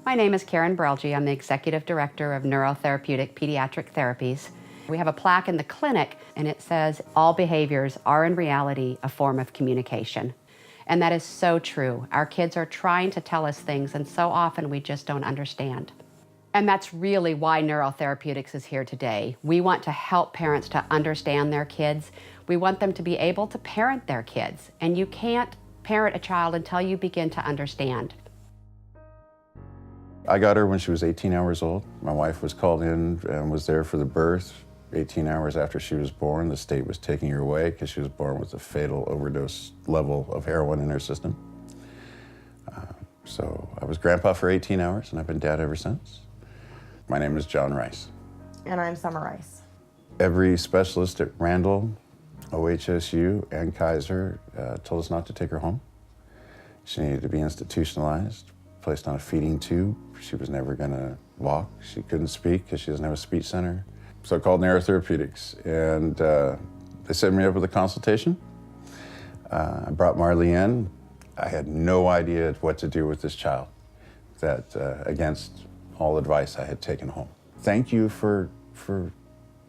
My name is Karen Brelge. I'm the Executive Director of Neurotherapeutic Pediatric Therapies. We have a plaque in the clinic, and it says, all behaviors are in reality a form of communication. And that is so true. Our kids are trying to tell us things, and so often we just don't understand. And that's really why Neurotherapeutics is here today. We want to help parents to understand their kids. We want them to be able to parent their kids. And you can't parent a child until you begin to understand. I got her when she was 18 hours old. My wife was called in and was there for the birth. 18 hours after she was born, the state was taking her away because she was born with a fatal overdose level of heroin in her system. So I was grandpa for 18 hours, and I've been dad ever since. My name is John Rice. And I'm Summer Rice. Every specialist at Randall, OHSU, and Kaiser told us not to take her home. She needed to be institutionalized, placed on a feeding tube. She was never gonna walk. She couldn't speak because she doesn't have a speech center. So I called Neurotherapeutics, and they set me up with a consultation. I brought Marley in. I had no idea what to do with this child, that against all advice I had taken home. Thank you for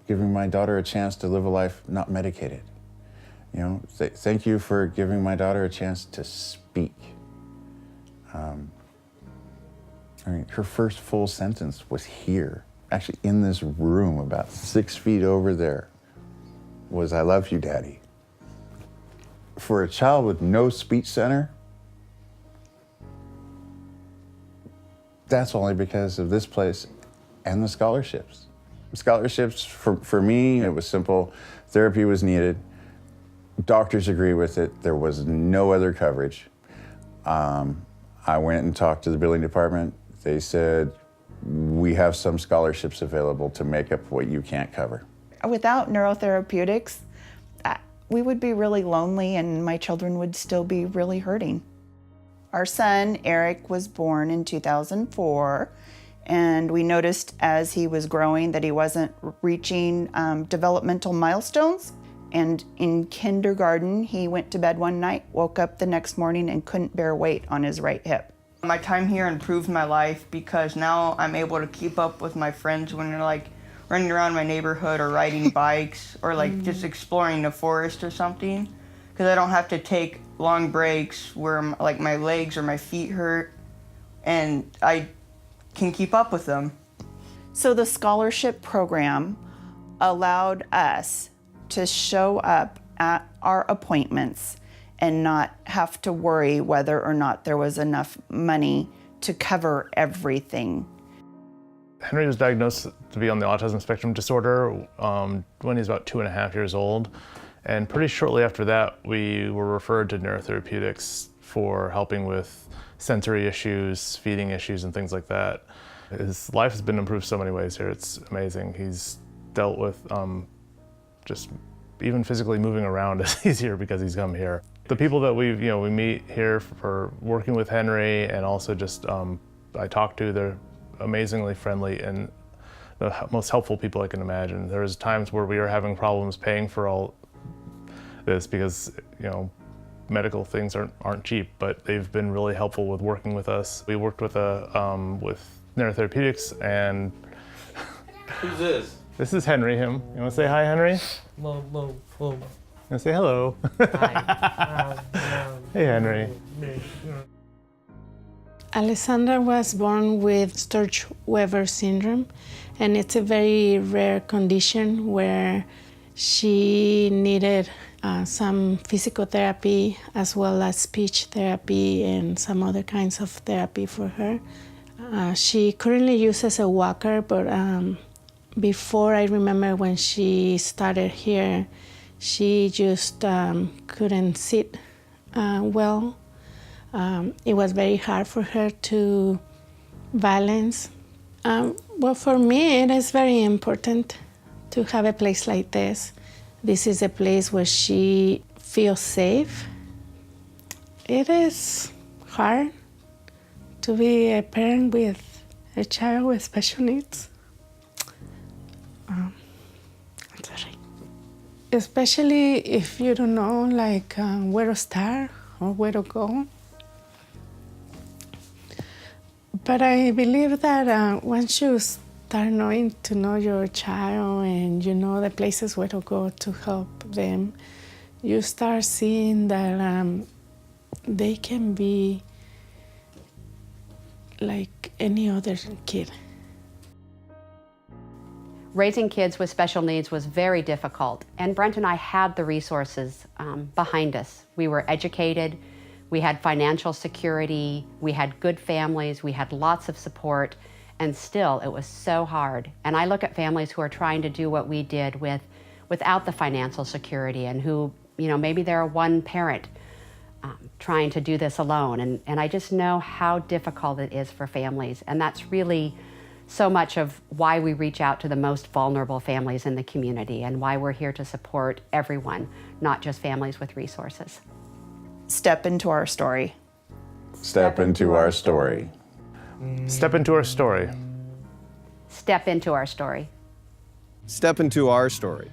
giving my daughter a chance to live a life not medicated. You know, thank you for giving my daughter a chance to speak. I mean, her first full sentence was here, actually in this room about 6 feet over there, was "I love you, Daddy." For a child with no speech center, that's only because of this place and the scholarships. Scholarships, for me, it was simple. Therapy was needed. Doctors agree with it. There was no other coverage. I went and talked to the billing department. They said, we have some scholarships available to make up what you can't cover. Without Neurotherapeutics, we would be really lonely and my children would still be really hurting. Our son, Eric, was born in 2004, and we noticed as he was growing that he wasn't reaching developmental milestones. And in kindergarten, he went to bed one night, woke up the next morning and couldn't bear weight on his right hip. My time here improved my life because now I'm able to keep up with my friends when they're like running around my neighborhood or riding bikes or like just exploring the forest or something, because I don't have to take long breaks where like my legs or my feet hurt, and I can keep up with them. So the scholarship program allowed us to show up at our appointments and not have to worry whether or not there was enough money to cover everything. Henry was diagnosed to be on the autism spectrum disorder when he was about 2.5 years old. And pretty shortly after that, we were referred to Neurotherapeutics for helping with sensory issues, feeding issues, and things like that. His life has been improved so many ways here. It's amazing. He's dealt with just even physically moving around is easier because he's come here. The people that we meet here for working with Henry, and also just I talk to, they're amazingly friendly and the most helpful people I can imagine. There's times where we are having problems paying for all this because medical things aren't cheap, but they've been really helpful with working with us. We worked with Neurotherapeutics, and who's this? This is Henry. You want to say hi, Henry? Whoa. You want to say hello? Hi. Hey, Henry. Alessandra was born with Sturge-Weber syndrome, and it's a very rare condition where she needed some physical therapy as well as speech therapy and some other kinds of therapy for her. She currently uses a walker, but before, I remember when she started here, she just couldn't sit well. It was very hard for her to balance. Well, for me, it is very important to have a place like this. This is a place where she feels safe. It is hard to be a parent with a child with special needs. I'm sorry. Especially if you don't know where to start or where to go. But I believe that once you start knowing to know your child and you know the places where to go to help them, you start seeing that they can be like any other kid. Raising kids with special needs was very difficult, and Brent and I had the resources behind us. We were educated, we had financial security, we had good families, we had lots of support, and still it was so hard. And I look at families who are trying to do what we did without the financial security, and who, you know, maybe they're one parent trying to do this alone. And I just know how difficult it is for families, and that's really so much of why we reach out to the most vulnerable families in the community and why we're here to support everyone, not just families with resources. Step into our story. Step into our story. Step into our story. Step into our story. Step into our story.